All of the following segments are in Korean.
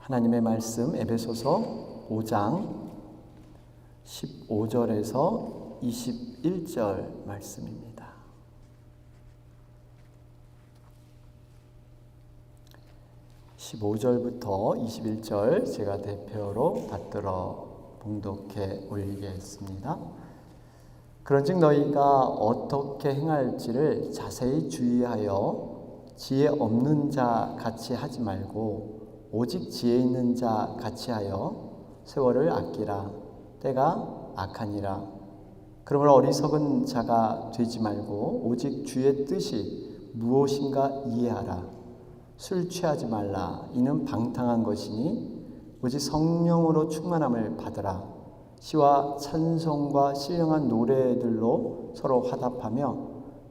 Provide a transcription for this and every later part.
하나님의 말씀 에베소서 5장 15절에서 21절 말씀입니다. (15절부터) 21절 제가 대표로 받들어 봉독해 올리겠습니다. 그런즉 너희가 어떻게 행할지를 자세히 주의하여 지혜 없는 자 같이 하지 말고 오직 지혜 있는 자 같이 하여 세월을 아끼라. 때가 악하니라. 그러므로 어리석은 자가 되지 말고 오직 주의 뜻이 무엇인가 이해하라. 술 취하지 말라. 이는 방탕한 것이니 오직 성령으로 충만함을 받으라. 시와 찬송과 신령한 노래들로 서로 화답하며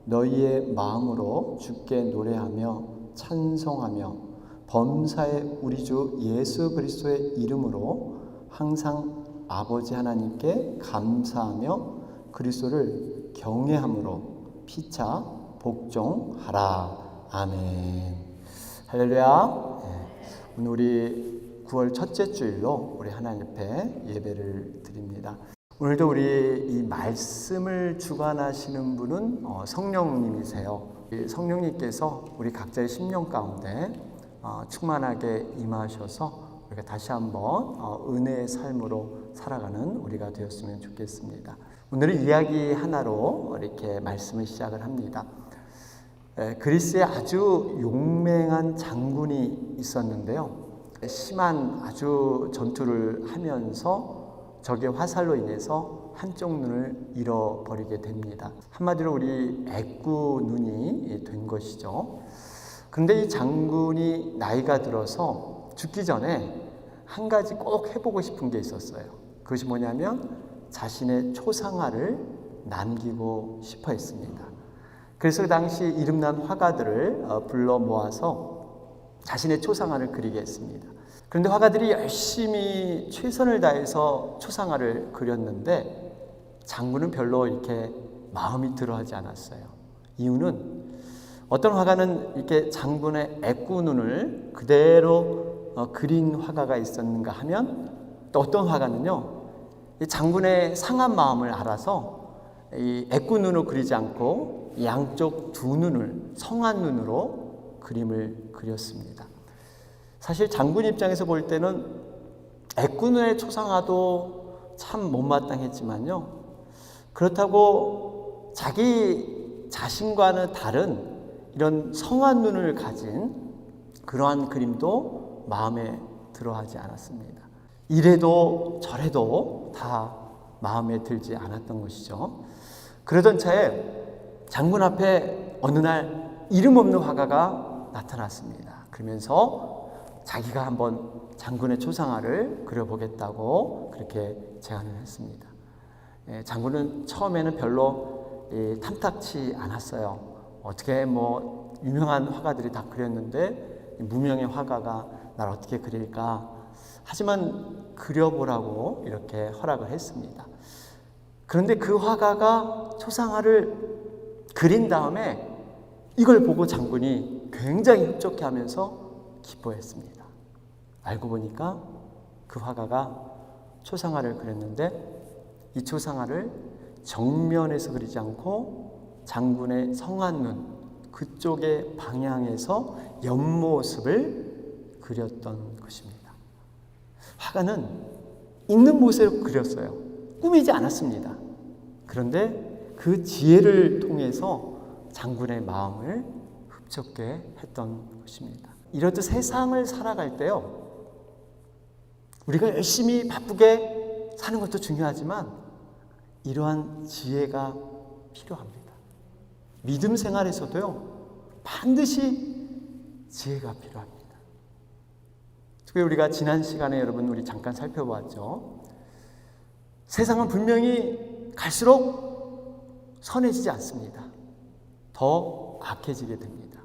너희의 마음으로 주께 노래하며 찬송하며 범사의 우리 주 예수 그리스도의 이름으로 항상 아버지 하나님께 감사하며 그리스도를 경외함으로 피차 복종하라. 아멘. 할렐루야. 오늘 우리 9월 첫째 주일로 우리 하나님 앞에 예배를 드립니다. 오늘도 우리 이 말씀을 주관하시는 분은 성령님이세요. 성령님께서 우리 각자의 심령 가운데 충만하게 임하셔서 우리가 다시 한번 은혜의 삶으로 살아가는 우리가 되었으면 좋겠습니다. 오늘은 이야기 하나로 이렇게 말씀을 시작을 합니다. 그리스에 아주 용맹한 장군이 있었는데요. 심한 아주 전투를 하면서 적의 화살로 인해서 한쪽 눈을 잃어버리게 됩니다. 한마디로 우리 애꾸 눈이 된 것이죠. 그런데 이 장군이 나이가 들어서 죽기 전에 한 가지 꼭 해보고 싶은 게 있었어요. 그것이 뭐냐면 자신의 초상화를 남기고 싶어 했습니다. 그래서 그 당시 이름난 화가들을 불러 모아서 자신의 초상화를 그리게 했습니다. 그런데 화가들이 열심히 최선을 다해서 초상화를 그렸는데 장군은 별로 이렇게 마음이 들어하지 않았어요. 이유는 어떤 화가는 이렇게 장군의 애꾸 눈을 그대로 그린 화가가 있었는가 하면 또 어떤 화가는요, 이 장군의 상한 마음을 알아서 이 애꾸 눈으로 그리지 않고 양쪽 두 눈을 성한 눈으로 그림을 그렸습니다. 사실 장군 입장에서 볼 때는 애꾸 눈의 초상화도 참 못마땅했지만요, 그렇다고 자기 자신과는 다른 이런 성한 눈을 가진 그러한 그림도 마음에 들어하지 않았습니다. 이래도 저래도 다 마음에 들지 않았던 것이죠. 그러던 차에 장군 앞에 어느 날 이름 없는 화가가 나타났습니다. 그러면서 자기가 한번 장군의 초상화를 그려보겠다고 그렇게 제안을 했습니다. 장군은 처음에는 별로 탐탁치 않았어요. 어떻게 유명한 화가들이 다 그렸는데 무명의 화가가 날 어떻게 그릴까? 하지만 그려보라고 이렇게 허락을 했습니다. 그런데 그 화가가 초상화를 그린 다음에 이걸 보고 장군이 굉장히 흡족해하면서 기뻐했습니다. 알고 보니까 그 화가가 초상화를 그렸는데 이 초상화를 정면에서 그리지 않고 장군의 성한 눈 그쪽의 방향에서 옆모습을 그렸던 것입니다. 화가는 있는 모습을 그렸어요. 꾸미지 않았습니다. 그런데 그 지혜를 통해서 장군의 마음을 흡족해 했던 것입니다. 이렇듯 세상을 살아갈 때요, 우리가 열심히 바쁘게 사는 것도 중요하지만 이러한 지혜가 필요합니다. 믿음 생활에서도요, 반드시 지혜가 필요합니다. 특히 우리가 지난 시간에 여러분 우리 잠깐 살펴보았죠. 세상은 분명히 갈수록 선해지지 않습니다. 더 악해지게 됩니다.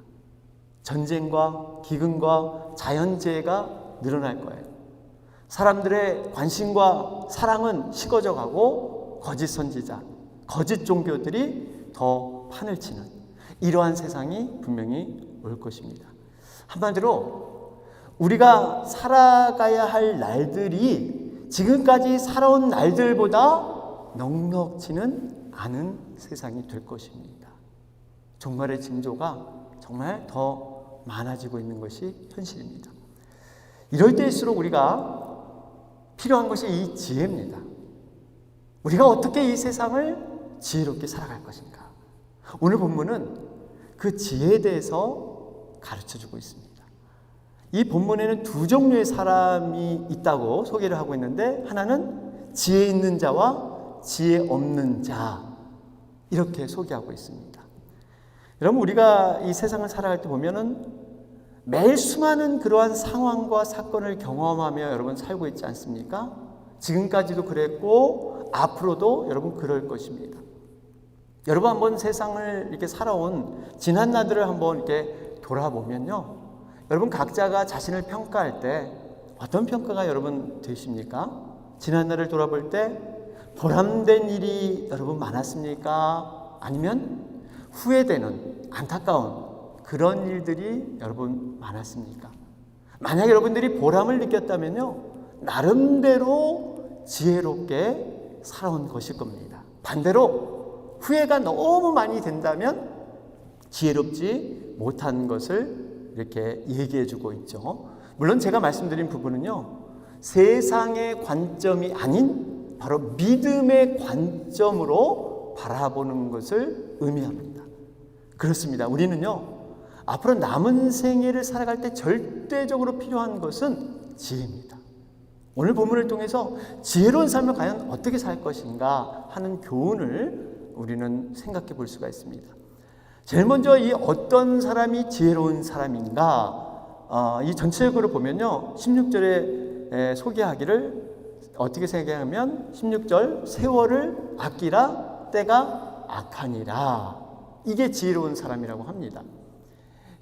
전쟁과 기근과 자연재해가 늘어날 거예요. 사람들의 관심과 사랑은 식어져 가고 거짓 선지자, 거짓 종교들이 더 판을 치는 이러한 세상이 분명히 올 것입니다. 한마디로 우리가 살아가야 할 날들이 지금까지 살아온 날들보다 넉넉지는 않은 세상이 될 것입니다. 종말의 징조가 정말 더 많아지고 있는 것이 현실입니다. 이럴 때일수록 우리가 필요한 것이 이 지혜입니다. 우리가 어떻게 이 세상을 지혜롭게 살아갈 것인가? 오늘 본문은 그 지혜에 대해서 가르쳐주고 있습니다. 이 본문에는 두 종류의 사람이 있다고 소개를 하고 있는데, 하나는 지혜 있는 자와 지혜 없는 자, 이렇게 소개하고 있습니다. 여러분, 우리가 이 세상을 살아갈 때 보면은 매일 수많은 그러한 상황과 사건을 경험하며 여러분 살고 있지 않습니까? 지금까지도 그랬고 앞으로도 여러분 그럴 것입니다. 여러분 한번 세상을 이렇게 살아온 지난 날들을 한번 이렇게 돌아보면요, 여러분 각자가 자신을 평가할 때 어떤 평가가 여러분 되십니까? 지난 날을 돌아볼 때 보람된 일이 여러분 많았습니까? 아니면 후회되는 안타까운 그런 일들이 여러분 많았습니까? 만약 여러분들이 보람을 느꼈다면요, 나름대로 지혜롭게 살아온 것일 겁니다. 반대로 후회가 너무 많이 된다면 지혜롭지 못한 것을 이렇게 얘기해 주고 있죠. 물론 제가 말씀드린 부분은요, 세상의 관점이 아닌 바로 믿음의 관점으로 바라보는 것을 의미합니다. 그렇습니다. 우리는요, 앞으로 남은 생애를 살아갈 때 절대적으로 필요한 것은 지혜입니다. 오늘 본문을 통해서 지혜로운 삶을 과연 어떻게 살 것인가 하는 교훈을 우리는 생각해 볼 수가 있습니다. 제일 먼저 이 어떤 사람이 지혜로운 사람인가, 이 전체적으로 보면요, 16절에 소개하기를 어떻게 생각하면 16절, 세월을 아끼라 때가 악하니라, 이게 지혜로운 사람이라고 합니다.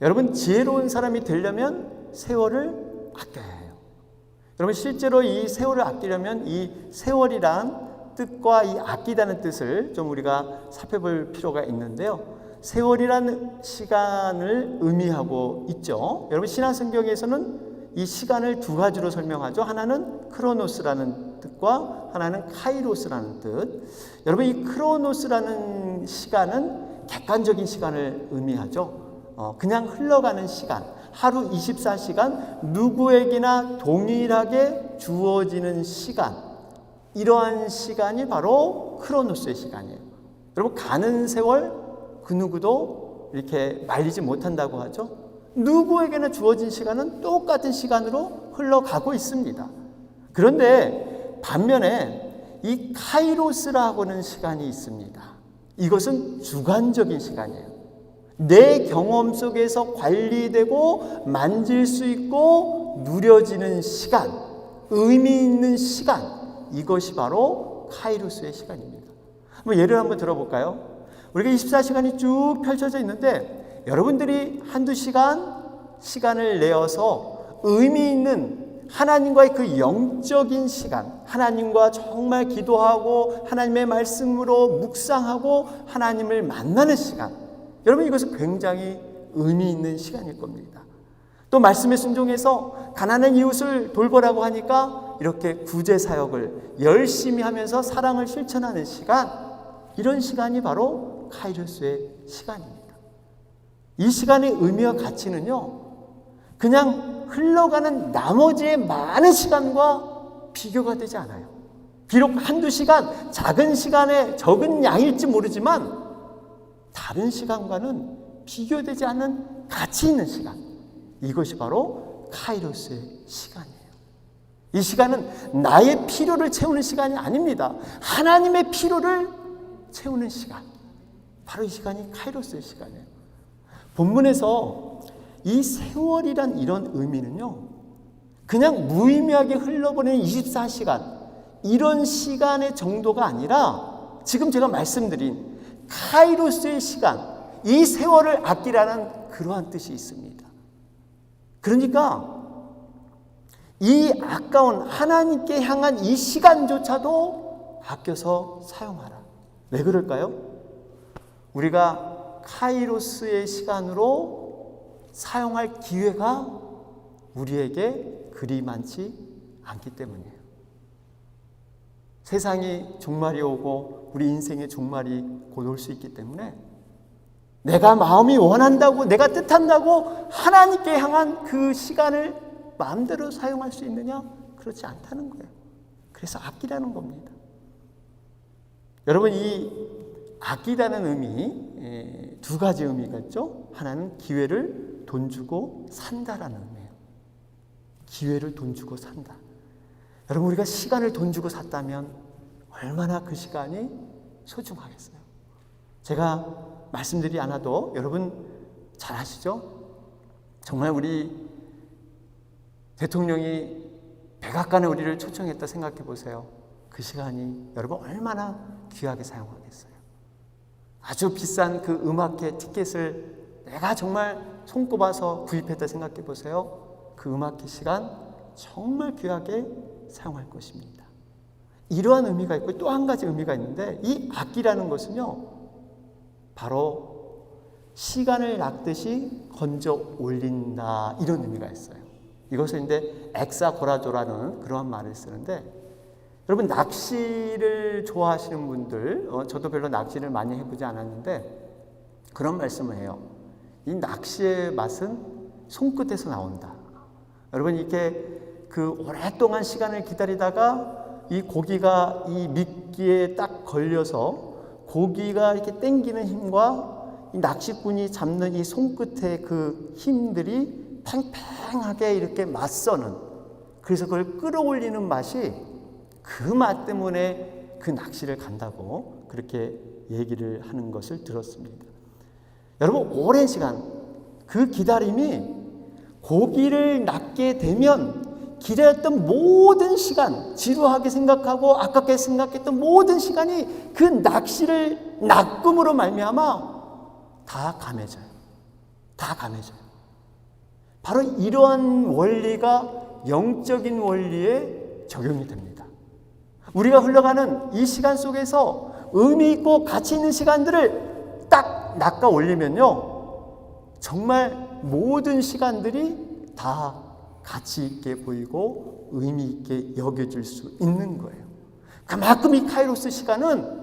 여러분, 지혜로운 사람이 되려면 세월을 아껴야 해요. 여러분, 실제로 이 세월을 아끼려면 이 세월이란 뜻과 이 아끼다는 뜻을 좀 우리가 살펴볼 필요가 있는데요, 세월이라는 시간을 의미하고 있죠. 여러분, 신약성경에서는 이 시간을 두 가지로 설명하죠. 하나는 크로노스라는 뜻과 하나는 카이로스라는 뜻. 여러분, 이 크로노스라는 시간은 객관적인 시간을 의미하죠. 그냥 흘러가는 시간, 하루 24시간 누구에게나 동일하게 주어지는 시간, 이러한 시간이 바로 크로노스의 시간이에요. 여러분, 가는 세월 그 누구도 이렇게 말리지 못한다고 하죠. 누구에게나 주어진 시간은 똑같은 시간으로 흘러가고 있습니다. 그런데 반면에 이 카이로스라고 하는 시간이 있습니다. 이것은 주관적인 시간이에요. 내 경험 속에서 관리되고 만질 수 있고 누려지는 시간, 의미 있는 시간, 이것이 바로 카이로스의 시간입니다. 예를 한번 들어볼까요? 우리가 24시간이 쭉 펼쳐져 있는데 여러분들이 한두 시간을 내어서 의미 있는 하나님과의 그 영적인 시간, 하나님과 정말 기도하고 하나님의 말씀으로 묵상하고 하나님을 만나는 시간, 여러분 이것은 굉장히 의미 있는 시간일 겁니다. 또 말씀에 순종해서 가난한 이웃을 돌보라고 하니까 이렇게 구제 사역을 열심히 하면서 사랑을 실천하는 시간, 이런 시간이 바로 카이로스의 시간입니다. 이 시간의 의미와 가치는요, 그냥 흘러가는 나머지의 많은 시간과 비교가 되지 않아요. 비록 한두 시간, 작은 시간에 적은 양일지 모르지만 다른 시간과는 비교되지 않는 가치 있는 시간, 이것이 바로 카이로스의 시간이에요. 이 시간은 나의 필요를 채우는 시간이 아닙니다. 하나님의 필요를 채우는 시간, 바로 이 시간이 카이로스의 시간이에요. 본문에서 이 세월이란 이런 의미는요, 그냥 무의미하게 흘러보내는 24시간 이런 시간의 정도가 아니라 지금 제가 말씀드린 카이로스의 시간, 이 세월을 아끼라는 그러한 뜻이 있습니다. 그러니까 이 아까운 하나님께 향한 이 시간조차도 아껴서 사용하라. 왜 그럴까요? 우리가 카이로스의 시간으로 사용할 기회가 우리에게 그리 많지 않기 때문이에요. 세상이 종말이 오고 우리 인생의 종말이 곧 올 수 있기 때문에 내가 마음이 원한다고, 내가 뜻한다고 하나님께 향한 그 시간을 마음대로 사용할 수 있느냐? 그렇지 않다는 거예요. 그래서 아끼라는 겁니다. 여러분, 이 아끼다는 의미, 두 가지 의미가 있죠. 하나는 기회를 돈 주고 산다라는 의미예요. 기회를 돈 주고 산다. 여러분, 우리가 시간을 돈 주고 샀다면 얼마나 그 시간이 소중하겠어요. 제가 말씀드리지 않아도 여러분 잘 아시죠? 정말 우리 대통령이 백악관에 우리를 초청했다 생각해 보세요. 그 시간이 여러분 얼마나 귀하게 사용하겠어요. 아주 비싼 그 음악회 티켓을 내가 정말 손꼽아서 구입했다 생각해 보세요. 그 음악회 시간 정말 귀하게 사용할 것입니다. 이러한 의미가 있고 또 한 가지 의미가 있는데, 이 악기라는 것은요, 바로 시간을 낚듯이 건져 올린다, 이런 의미가 있어요. 이것을 이제 엑사고라조라는 그러한 말을 쓰는데, 여러분 낚시를 좋아하시는 분들, 저도 별로 낚시를 많이 해보지 않았는데 그런 말씀을 해요. 이 낚시의 맛은 손끝에서 나온다. 여러분 이렇게 그 오랫동안 시간을 기다리다가 이 고기가 이 미끼에 딱 걸려서 고기가 이렇게 당기는 힘과 이 낚시꾼이 잡는 이 손끝의 그 힘들이 팽팽하게 이렇게 맞서는, 그래서 그걸 끌어올리는 맛이, 그 맛 때문에 그 낚시를 간다고 그렇게 얘기를 하는 것을 들었습니다. 여러분 오랜 시간 그 기다림이 고기를 낚게 되면 기다렸던 모든 시간, 지루하게 생각하고 아깝게 생각했던 모든 시간이 그 낚시를 낚음으로 말미암아 다 감해져요. 다 감해져요. 바로 이러한 원리가 영적인 원리에 적용이 됩니다. 우리가 흘러가는 이 시간 속에서 의미 있고 가치 있는 시간들을 딱 낚아 올리면요, 정말 모든 시간들이 다 가치 있게 보이고 의미 있게 여겨질 수 있는 거예요. 그만큼 이 카이로스 시간은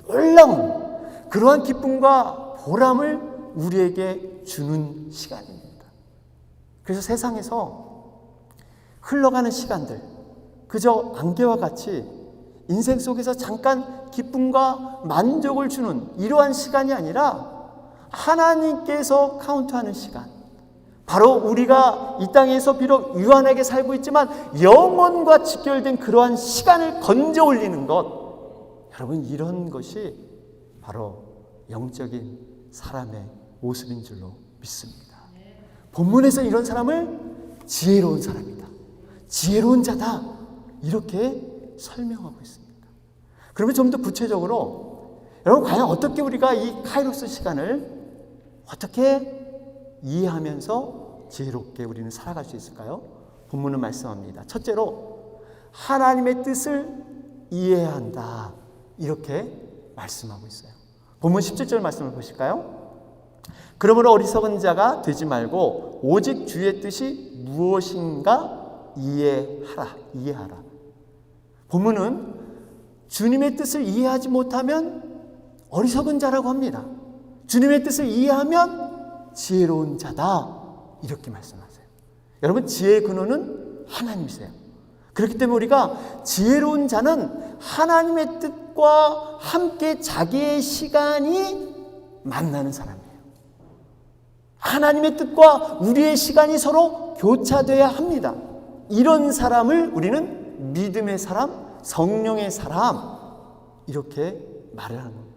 놀라운 그러한 기쁨과 보람을 우리에게 주는 시간입니다. 그래서 세상에서 흘러가는 시간들, 그저 안개와 같이 인생 속에서 잠깐 기쁨과 만족을 주는 이러한 시간이 아니라 하나님께서 카운트하는 시간, 바로 우리가 이 땅에서 비록 유한하게 살고 있지만 영원과 직결된 그러한 시간을 건져 올리는 것, 여러분 이런 것이 바로 영적인 사람의 모습인 줄로 믿습니다. 본문에서 이런 사람을 지혜로운 사람이다, 지혜로운 자다, 이렇게 설명하고 있습니다. 그러면 좀 더 구체적으로 여러분 과연 어떻게 우리가 이 카이로스 시간을 어떻게 이해하면서 지혜롭게 우리는 살아갈 수 있을까요? 본문은 말씀합니다. 첫째로 하나님의 뜻을 이해해야 한다, 이렇게 말씀하고 있어요. 본문 17절 말씀을 보실까요? 그러므로 어리석은 자가 되지 말고 오직 주의 뜻이 무엇인가 이해하라. 본문은 주님의 뜻을 이해하지 못하면 어리석은 자라고 합니다. 주님의 뜻을 이해하면 지혜로운 자다, 이렇게 말씀하세요. 여러분 지혜의 근원은 하나님이세요. 그렇기 때문에 우리가 지혜로운 자는 하나님의 뜻과 함께 자기의 시간이 만나는 사람이에요. 하나님의 뜻과 우리의 시간이 서로 교차돼야 합니다. 이런 사람을 우리는 믿음의 사람, 성령의 사람, 이렇게 말을 하는 겁니다.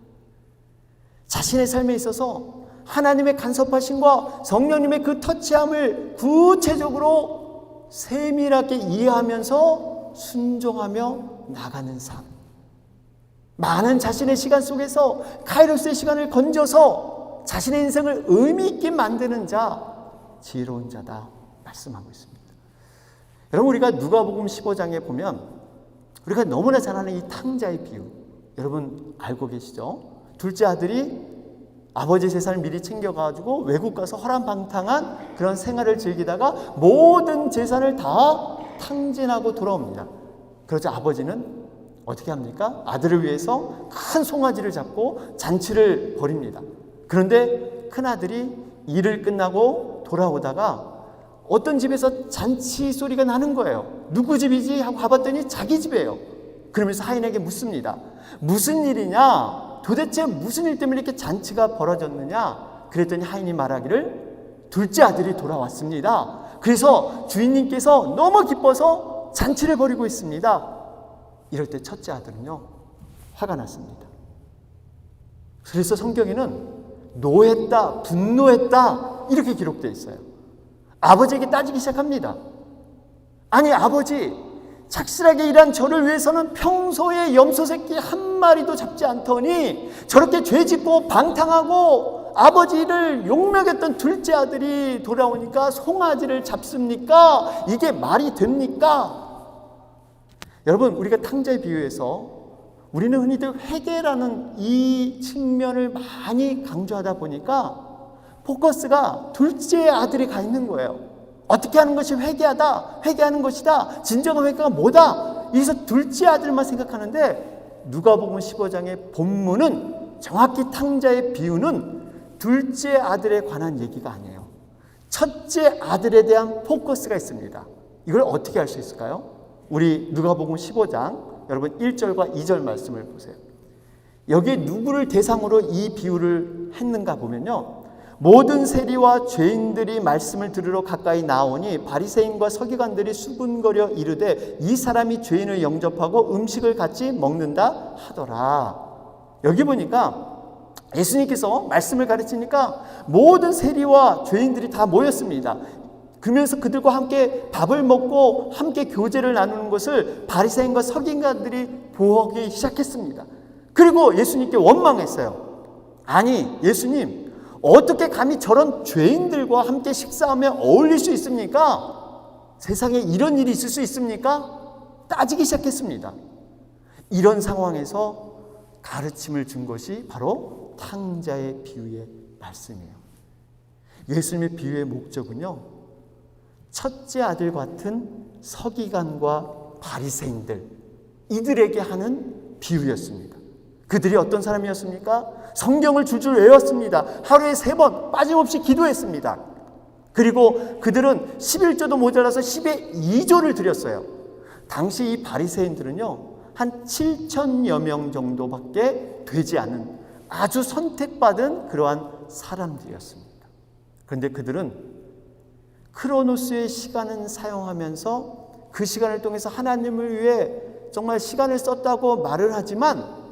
자신의 삶에 있어서 하나님의 간섭하심과 성령님의 그 터치함을 구체적으로 세밀하게 이해하면서 순종하며 나가는 삶, 많은 자신의 시간 속에서 카이로스의 시간을 건져서 자신의 인생을 의미 있게 만드는 자, 지혜로운 자다 말씀하고 있습니다. 여러분 우리가 누가복음 15장에 보면 우리가 너무나 잘 아는 이 탕자의 비유, 여러분 알고 계시죠? 둘째 아들이 아버지 재산을 미리 챙겨가지고 외국 가서 허랑방탕한 그런 생활을 즐기다가 모든 재산을 다 탕진하고 돌아옵니다. 그러자 아버지는 어떻게 합니까? 아들을 위해서 큰 송아지를 잡고 잔치를 벌입니다. 그런데 큰아들이 일을 끝나고 돌아오다가 어떤 집에서 잔치 소리가 나는 거예요. 누구 집이지? 하고 가봤더니 자기 집이에요. 그러면서 하인에게 묻습니다. 무슨 일이냐? 도대체 무슨 일 때문에 이렇게 잔치가 벌어졌느냐? 그랬더니 하인이 말하기를 둘째 아들이 돌아왔습니다. 그래서 주인님께서 너무 기뻐서 잔치를 벌이고 있습니다. 이럴 때 첫째 아들은요, 화가 났습니다. 그래서 성경에는 노했다, 분노했다 이렇게 기록되어 있어요. 아버지에게 따지기 시작합니다. 아니 아버지, 착실하게 일한 저를 위해서는 평소에 염소 새끼 한 마리도 잡지 않더니 저렇게 죄짓고 방탕하고 아버지를 욕먹였던 둘째 아들이 돌아오니까 송아지를 잡습니까? 이게 말이 됩니까? 여러분, 우리가 탕자의 비유에서 우리는 흔히들 회개라는 이 측면을 많이 강조하다 보니까 포커스가 둘째 아들에 가 있는 거예요. 어떻게 하는 것이 회개하다, 회개하는 것이다, 진정한 회개가 뭐다, 여기서 둘째 아들만 생각하는데 누가복음 15장의 본문은 정확히 탕자의 비유는 둘째 아들에 관한 얘기가 아니에요. 첫째 아들에 대한 포커스가 있습니다. 이걸 어떻게 알 수 있을까요? 우리 누가복음 15장 여러분 1절과 2절 말씀을 보세요. 여기 누구를 대상으로 이 비유를 했는가 보면요, 모든 세리와 죄인들이 말씀을 들으러 가까이 나오니 바리새인과 서기관들이 수군거려 이르되 이 사람이 죄인을 영접하고 음식을 같이 먹는다 하더라. 여기 보니까 예수님께서 말씀을 가르치니까 모든 세리와 죄인들이 다 모였습니다. 그러면서 그들과 함께 밥을 먹고 함께 교제를 나누는 것을 바리새인과 서기관들이 보기 시작했습니다. 그리고 예수님께 원망했어요. 아니 예수님, 어떻게 감히 저런 죄인들과 함께 식사하며 어울릴 수 있습니까? 세상에 이런 일이 있을 수 있습니까? 따지기 시작했습니다. 이런 상황에서 가르침을 준 것이 바로 탕자의 비유의 말씀이에요. 예수님의 비유의 목적은요, 첫째 아들 같은 서기관과 바리새인들, 이들에게 하는 비유였습니다. 그들이 어떤 사람이었습니까? 성경을 줄줄 외웠습니다. 하루에 3번 빠짐없이 기도했습니다. 그리고 그들은 11조도 모자라서 10의 2조를 드렸어요. 당시 이 바리새인들은요, 한 7천여 명 정도밖에 되지 않은 아주 선택받은 그러한 사람들이었습니다. 그런데 그들은 크로노스의 시간은 사용하면서 그 시간을 통해서 하나님을 위해 정말 시간을 썼다고 말을 하지만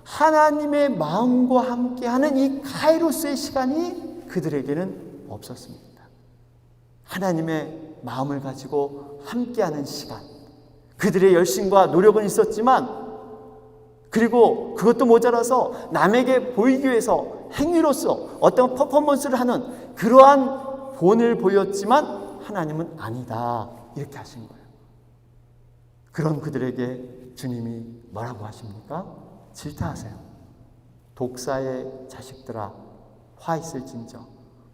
하나님의 마음과 함께하는 이 카이로스의 시간이 그들에게는 없었습니다. 하나님의 마음을 가지고 함께하는 시간, 그들의 열심과 노력은 있었지만, 그리고 그것도 모자라서 남에게 보이기 위해서 행위로서 어떤 퍼포먼스를 하는 그러한 본을 보였지만 하나님은 아니다, 이렇게 하신 거예요. 그런 그들에게 주님이 뭐라고 하십니까? 질타하세요. 독사의 자식들아, 화 있을진저,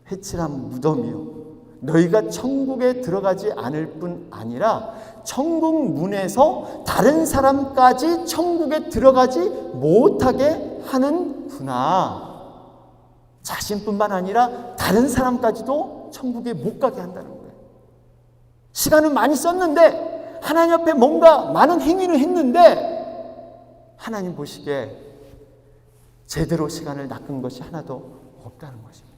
회칠한 무덤이요, 너희가 천국에 들어가지 않을 뿐 아니라 천국 문에서 다른 사람까지 천국에 들어가지 못하게 하는구나. 자신뿐만 아니라 다른 사람까지도 천국에 못 가게 한다는 거예요. 시간은 많이 썼는데, 하나님 앞에 뭔가 많은 행위를 했는데 하나님 보시기에 제대로 시간을 낚은 것이 하나도 없다는 것입니다.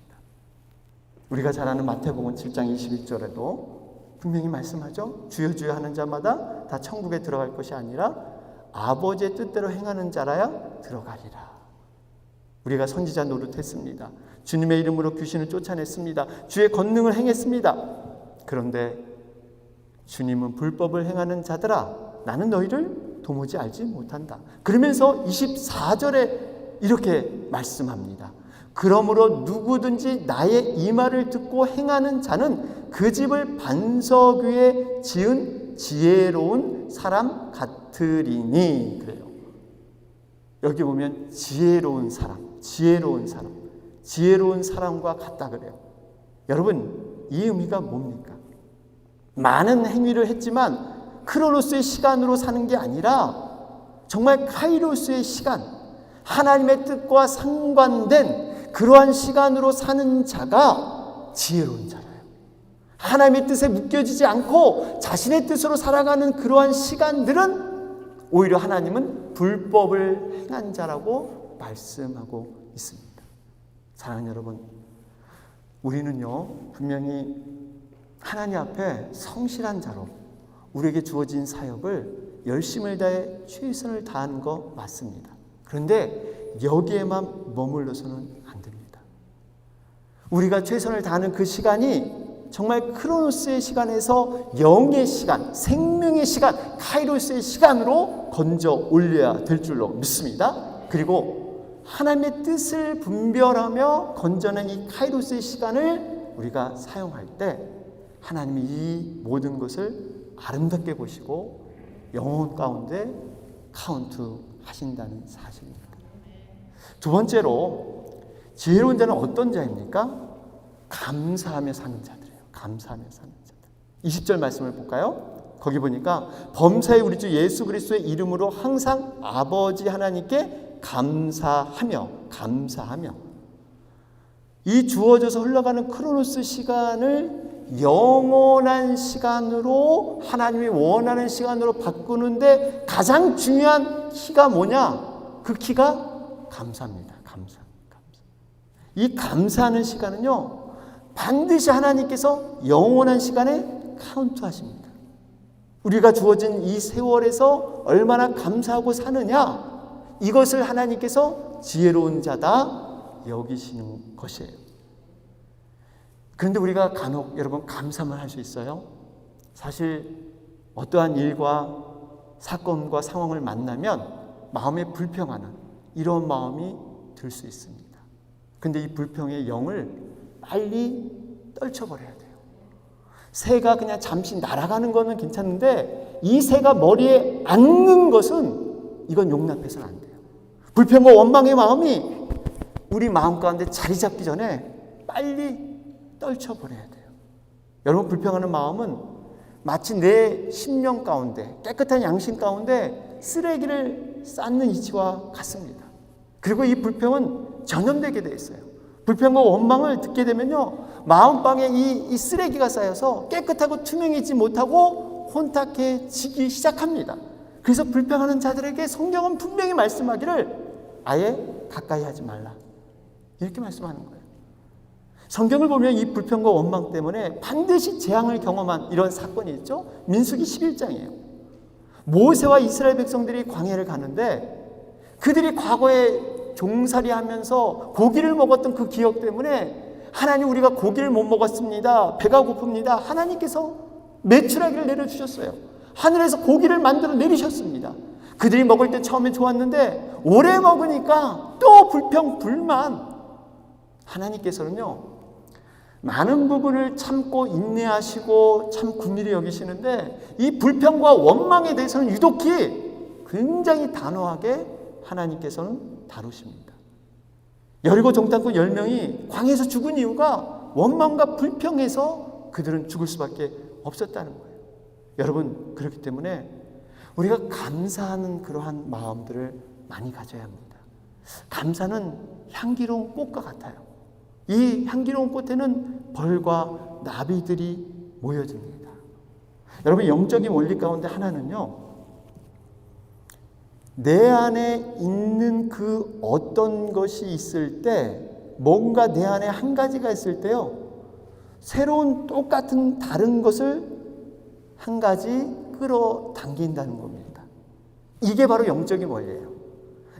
우리가 잘 아는 마태복음 7장 21절에도 분명히 말씀하죠. 주여 주여 하는 자마다 다 천국에 들어갈 것이 아니라 아버지의 뜻대로 행하는 자라야 들어가리라. 우리가 선지자 노릇했습니다. 주님의 이름으로 귀신을 쫓아냈습니다. 주의 권능을 행했습니다. 그런데 주님은 불법을 행하는 자들아, 나는 너희를 도무지 알지 못한다. 그러면서 24절에 이렇게 말씀합니다. 그러므로 누구든지 나의 이 말을 듣고 행하는 자는 그 집을 반석 위에 지은 지혜로운 사람 같으리니. 그래요. 여기 보면 지혜로운 사람, 지혜로운 사람. 지혜로운 사람과 같다 그래요. 여러분, 이 의미가 뭡니까? 많은 행위를 했지만 크로노스의 시간으로 사는 게 아니라 정말 카이로스의 시간, 하나님의 뜻과 상관된 그러한 시간으로 사는 자가 지혜로운 자라요. 하나님의 뜻에 묶여지지 않고 자신의 뜻으로 살아가는 그러한 시간들은 오히려 하나님은 불법을 행한 자라고 말씀하고 있습니다. 사랑하는 여러분, 우리는요 분명히 하나님 앞에 성실한 자로 우리에게 주어진 사역을 열심을 다해 최선을 다하는 거 맞습니다. 그런데 여기에만 머물러서는 안 됩니다. 우리가 최선을 다하는 그 시간이 정말 크로노스의 시간에서 영의 시간, 생명의 시간, 카이로스의 시간으로 건져 올려야 될 줄로 믿습니다. 그리고 하나님의 뜻을 분별하며 건져낸 이 카이로스의 시간을 우리가 사용할 때 하나님이 이 모든 것을 아름답게 보시고 영혼 가운데 카운트 하신다는 사실입니다. 두 번째로 지혜로운 자는 어떤 자입니까? 감사하며 사는 자들이에요. 감사하며 사는 자들. 20절 말씀을 볼까요? 거기 보니까 범사의 우리 주 예수 그리스도의 이름으로 항상 아버지 하나님께 감사하며 이 주어져서 흘러가는 크로노스 시간을 영원한 시간으로 하나님이 원하는 시간으로 바꾸는데 가장 중요한 키가 뭐냐? 그 키가 감사입니다. 감사. 이 감사하는 시간은요 반드시 하나님께서 영원한 시간에 카운트하십니다. 우리가 주어진 이 세월에서 얼마나 감사하고 사느냐, 이것을 하나님께서 지혜로운 자다 여기시는 것이에요. 그런데 우리가 간혹 여러분 감사만 할 수 있어요? 사실 어떠한 일과 사건과 상황을 만나면 마음에 불평하는 이런 마음이 들 수 있습니다. 그런데 이 불평의 영을 빨리 떨쳐버려야 돼요. 새가 그냥 잠시 날아가는 거는 괜찮은데 이 새가 머리에 앉는 것은 이건 용납해서는 안 돼요. 불평과 원망의 마음이 우리 마음 가운데 자리 잡기 전에 빨리 떨쳐버려야 돼요. 여러분, 불평하는 마음은 마치 내 심령 가운데, 깨끗한 양심 가운데 쓰레기를 쌓는 이치와 같습니다. 그리고 이 불평은 전염되게 되어 있어요. 불평과 원망을 듣게 되면요 마음방에 이 쓰레기가 쌓여서 깨끗하고 투명해지지 못하고 혼탁해지기 시작합니다. 그래서 불평하는 자들에게 성경은 분명히 말씀하기를 아예 가까이 하지 말라 이렇게 말씀하는 거예요. 성경을 보면 이 불평과 원망 때문에 반드시 재앙을 경험한 이런 사건이 있죠. 민수기 11장이에요. 모세와 이스라엘 백성들이 광야를 가는데 그들이 과거에 종살이하면서 고기를 먹었던 그 기억 때문에 하나님, 우리가 고기를 못 먹었습니다. 배가 고픕니다. 하나님께서 메추라기를 내려주셨어요. 하늘에서 고기를 만들어 내리셨습니다. 그들이 먹을 때 처음에 좋았는데 오래 먹으니까 또 불평, 불만. 하나님께서는요 많은 부분을 참고 인내하시고 참 긍휼히 여기시는데 이 불평과 원망에 대해서는 유독히 굉장히 단호하게 하나님께서는 다루십니다. 여리고 정탐꾼 10명이 광야에서 죽은 이유가 원망과 불평에서 그들은 죽을 수밖에 없었다는 거예요. 여러분, 그렇기 때문에 우리가 감사하는 그러한 마음들을 많이 가져야 합니다. 감사는 향기로운 꽃과 같아요. 이 향기로운 꽃에는 벌과 나비들이 모여집니다. 여러분, 영적인 원리 가운데 하나는요 내 안에 있는 그 어떤 것이 있을 때, 뭔가 내 안에 한 가지가 있을 때요 새로운 똑같은 다른 것을 한 가지 끌어당긴다는 겁니다. 이게 바로 영적인 원리예요.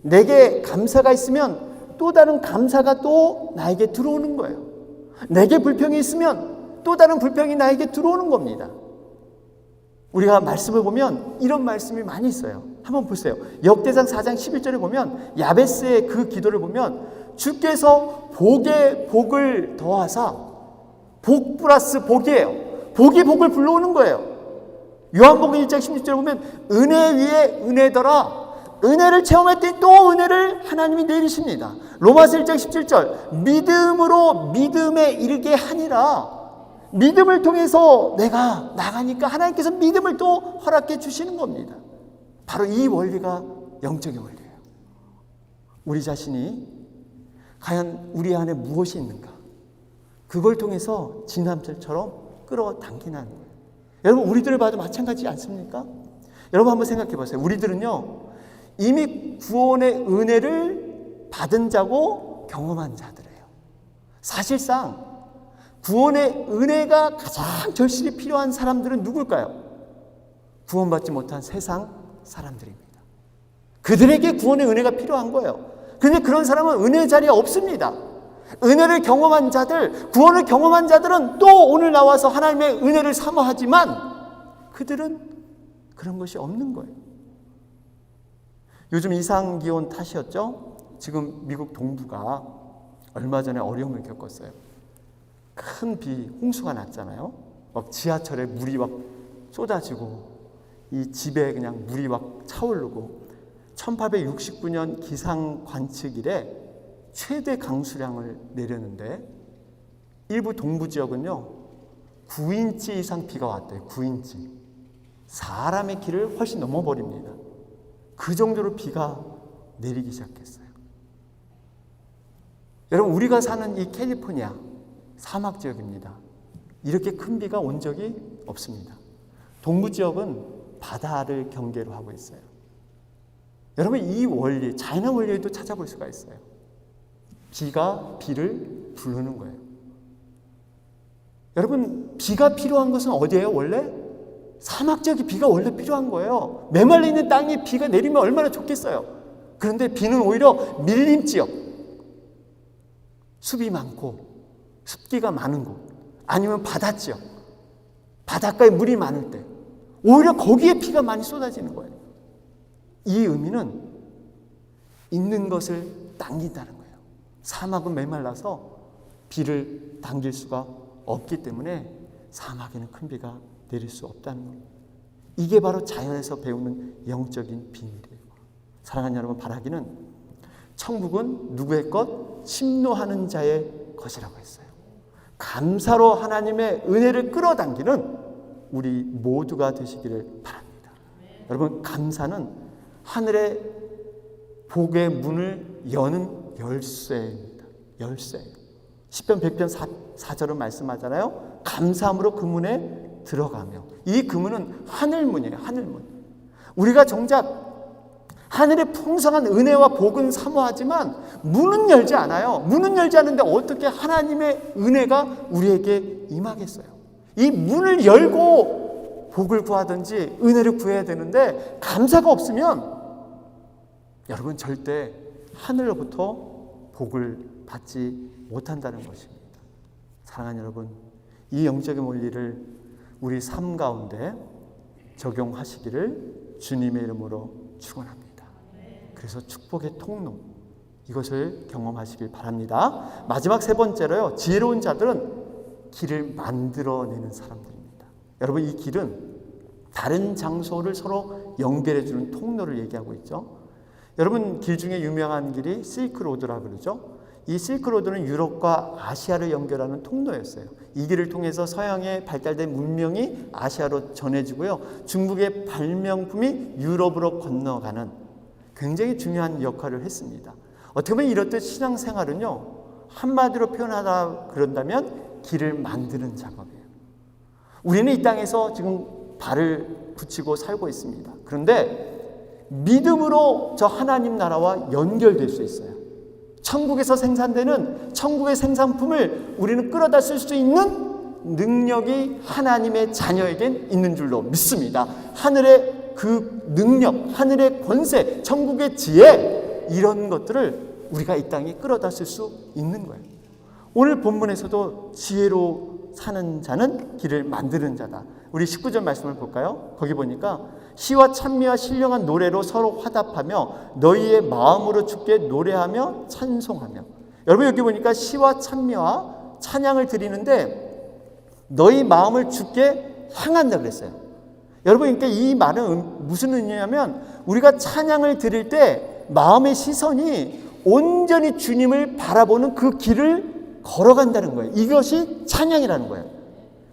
내게 감사가 있으면 또 다른 감사가 또 나에게 들어오는 거예요. 내게 불평이 있으면 또 다른 불평이 나에게 들어오는 겁니다. 우리가 말씀을 보면 이런 말씀이 많이 있어요. 한번 보세요. 역대상 4장 11절에 보면 야베스의 그 기도를 보면 주께서 복에 복을 더하사, 복 플러스 복이에요. 복이 복을 불러오는 거예요. 요한복음 1장 16절에 보면 은혜 위에 은혜더라, 은혜를 체험했더니 또 은혜를 하나님이 내리십니다. 로마서 1장 17절 믿음으로 믿음에 이르게 하니라. 믿음을 통해서 내가 나가니까 하나님께서 믿음을 또 허락해 주시는 겁니다. 바로 이 원리가 영적인 원리예요. 우리 자신이 과연 우리 안에 무엇이 있는가, 그걸 통해서 진함철처럼 끌어당기는 거예요. 여러분, 우리들을 봐도 마찬가지지 않습니까? 여러분 한번 생각해 보세요. 우리들은요, 이미 구원의 은혜를 받은 자고 경험한 자들이에요. 사실상 구원의 은혜가 가장 절실히 필요한 사람들은 누굴까요? 구원받지 못한 세상 사람들입니다. 그들에게 구원의 은혜가 필요한 거예요. 그런데 그런 사람은 은혜 자리에 없습니다. 은혜를 경험한 자들, 구원을 경험한 자들은 또 오늘 나와서 하나님의 은혜를 사모하지만 그들은 그런 것이 없는 거예요. 요즘 이상기온 탓이었죠? 지금 미국 동부가 얼마 전에 어려움을 겪었어요. 큰 비, 홍수가 났잖아요. 막 지하철에 물이 막 쏟아지고 이 집에 그냥 물이 막 차오르고 1869년 기상 관측 이래 최대 강수량을 내렸는데 일부 동부 지역은요 9인치 이상 비가 왔대요. 9인치. 사람의 길을 훨씬 넘어버립니다. 그 정도로 비가 내리기 시작했어요. 여러분, 우리가 사는 이 캘리포니아 사막 지역입니다. 이렇게 큰 비가 온 적이 없습니다. 동부 지역은 바다를 경계로 하고 있어요. 여러분, 이 원리, 자연의 원리에도 찾아볼 수가 있어요. 비가 비를 부르는 거예요. 여러분, 비가 필요한 것은 어디예요? 원래 사막 지역에 비가 원래 필요한 거예요. 메말라 있는 땅에 비가 내리면 얼마나 좋겠어요. 그런데 비는 오히려 밀림 지역, 숲이 많고 습기가 많은 곳, 아니면 바다 지역, 바닷가에 물이 많을 때 오히려 거기에 비가 많이 쏟아지는 거예요. 이 의미는 있는 것을 당긴다는 거예요. 사막은 메말라서 비를 당길 수가 없기 때문에 사막에는 큰 비가 내릴 수 없다는 겁니다. 이게 바로 자연에서 배우는 영적인 비밀이에요. 사랑하는 여러분, 바라기는 천국은 누구의 것? 침노하는 자의 것이라고 했어요. 감사로 하나님의 은혜를 끌어당기는 우리 모두가 되시기를 바랍니다. 여러분, 감사는 하늘의 복의 문을 여는 열쇠입니다. 열쇠. 시편 100편 4절은 말씀하잖아요. 감사함으로 그 문에 들어가며. 이 그 문은 하늘문이에요. 하늘문. 우리가 정작 하늘의 풍성한 은혜와 복은 사모하지만 문은 열지 않아요. 문은 열지 않는데 어떻게 하나님의 은혜가 우리에게 임하겠어요? 이 문을 열고 복을 구하든지 은혜를 구해야 되는데 감사가 없으면 여러분 절대 하늘로부터 복을 받지 못한다는 것입니다. 사랑하는 여러분, 이 영적인 원리를 우리 삶 가운데 적용하시기를 주님의 이름으로 축원합니다. 그래서 축복의 통로, 이것을 경험하시길 바랍니다. 마지막 세 번째로요, 지혜로운 자들은 길을 만들어내는 사람들입니다. 여러분, 이 길은 다른 장소를 서로 연결해주는 통로를 얘기하고 있죠. 여러분, 길 중에 유명한 길이 실크로드라고 그러죠. 이 실크로드는 유럽과 아시아를 연결하는 통로였어요. 이 길을 통해서 서양에 발달된 문명이 아시아로 전해지고요, 중국의 발명품이 유럽으로 건너가는 굉장히 중요한 역할을 했습니다. 어떻게 보면 이렇듯 신앙생활은요, 한마디로 표현하다 그런다면 길을 만드는 작업이에요. 우리는 이 땅에서 지금 발을 붙이고 살고 있습니다. 그런데 믿음으로 저 하나님 나라와 연결될 수 있어요. 천국에서 생산되는 천국의 생산품을 우리는 끌어다 쓸 수 있는 능력이 하나님의 자녀에겐 있는 줄로 믿습니다. 하늘의 그 능력, 하늘의 권세, 천국의 지혜, 이런 것들을 우리가 이 땅에 끌어다 쓸 수 있는 거예요. 오늘 본문에서도 지혜로 사는 자는 길을 만드는 자다. 우리 19절 말씀을 볼까요? 거기 보니까 시와 찬미와 신령한 노래로 서로 화답하며 너희의 마음으로 주께 노래하며 찬송하며. 여러분, 여기 보니까 시와 찬미와 찬양을 드리는데 너희 마음을 주께 향한다 그랬어요. 여러분, 그러니까 이 말은 무슨 의미냐면 우리가 찬양을 드릴 때 마음의 시선이 온전히 주님을 바라보는 그 길을 걸어간다는 거예요. 이것이 찬양이라는 거예요.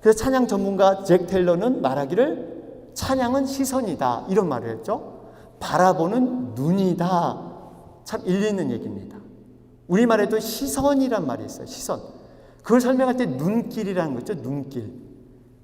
그래서 찬양 전문가 잭 텔러는 말하기를 찬양은 시선이다 이런 말을 했죠. 바라보는 눈이다. 참 일리 있는 얘기입니다. 우리말에도 시선이란 말이 있어요. 시선. 그걸 설명할 때 눈길이라는 거죠. 눈길.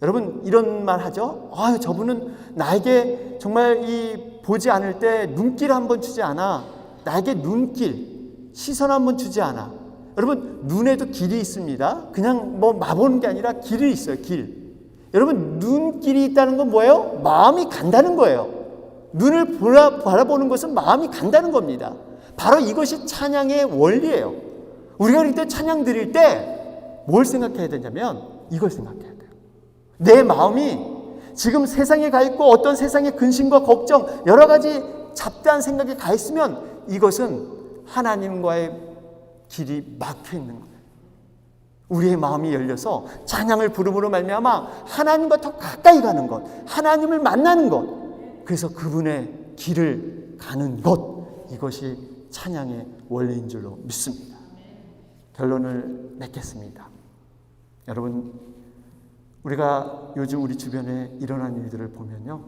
여러분 이런 말 하죠. 아유, 저분은 나에게 정말 이 보지 않을 때 눈길 한번 주지 않아. 나에게 눈길, 시선 한번 주지 않아. 여러분 눈에도 길이 있습니다. 그냥 뭐 마보는 게 아니라 길이 있어요. 길. 여러분 눈길이 있다는 건 뭐예요? 마음이 간다는 거예요. 눈을 바라보는 것은 마음이 간다는 겁니다. 바로 이것이 찬양의 원리예요. 우리가 그럴 때 찬양 드릴 때 뭘 생각해야 되냐면 이걸 생각해야 돼요. 내 마음이 지금 세상에 가 있고 어떤 세상의 근심과 걱정 여러 가지 잡다한 생각이 가 있으면 이것은 하나님과의 길이 막혀 있는 거예요. 우리의 마음이 열려서 찬양을 부름으로 말미암아 하나님과 더 가까이 가는 것, 하나님을 만나는 것, 그래서 그분의 길을 가는 것, 이것이 찬양의 원리인 줄로 믿습니다. 결론을 맺겠습니다. 여러분, 우리가 요즘 우리 주변에 일어난 일들을 보면요,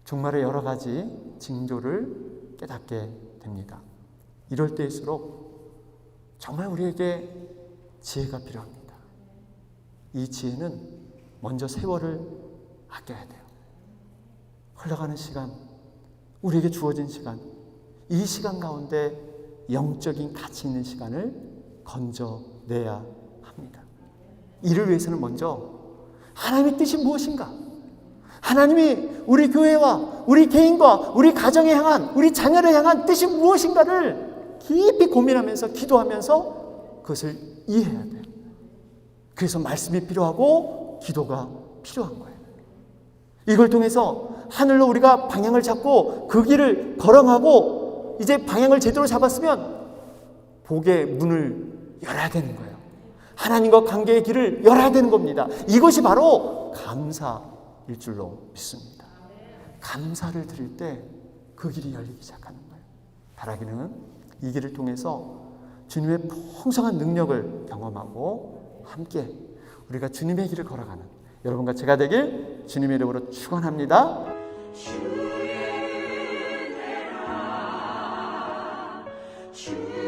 정말의 여러 가지 징조를 깨닫게 됩니다. 이럴 때일수록 정말 우리에게 지혜가 필요합니다. 이 지혜는 먼저 세월을 아껴야 돼요. 흘러가는 시간, 우리에게 주어진 시간, 이 시간 가운데 영적인 가치 있는 시간을 건져내야 합니다. 이를 위해서는 먼저 하나님의 뜻이 무엇인가? 하나님이 우리 교회와 우리 개인과 우리 가정에 향한, 우리 자녀를 향한 뜻이 무엇인가를 깊이 고민하면서 기도하면서 그것을 이해해야 돼요. 그래서 말씀이 필요하고 기도가 필요한 거예요. 이걸 통해서 하늘로 우리가 방향을 잡고 그 길을 걸어가고 이제 방향을 제대로 잡았으면 복의 문을 열어야 되는 거예요. 하나님과 관계의 길을 열어야 되는 겁니다. 이것이 바로 감사일 줄로 믿습니다. 감사를 드릴 때 그 길이 열리기 시작하는 거예요. 바라기는 이 길을 통해서 주님의 풍성한 능력을 경험하고 함께 우리가 주님의 길을 걸어가는 여러분과 제가 되길 주님의 이름으로 축원합니다. 주의